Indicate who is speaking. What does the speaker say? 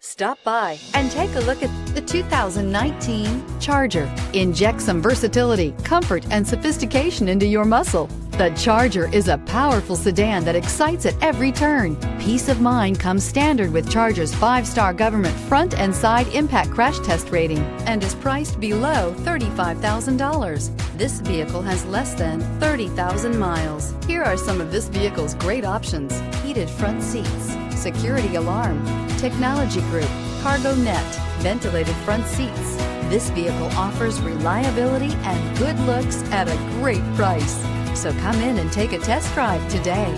Speaker 1: Stop by and take a look at the 2019 Charger. Inject some versatility, comfort, and sophistication into your muscle. The Charger is a powerful sedan that excites at every turn. Peace of mind comes standard with Charger's 5-star government front and side impact crash test rating and is priced below $35,000. This vehicle has less than 30,000 miles. Here are some of this vehicle's great options: heated front seats, security alarm, technology group, cargo net, ventilated front seats. This vehicle offers reliability and good looks at a great price. So come in and take a test drive today.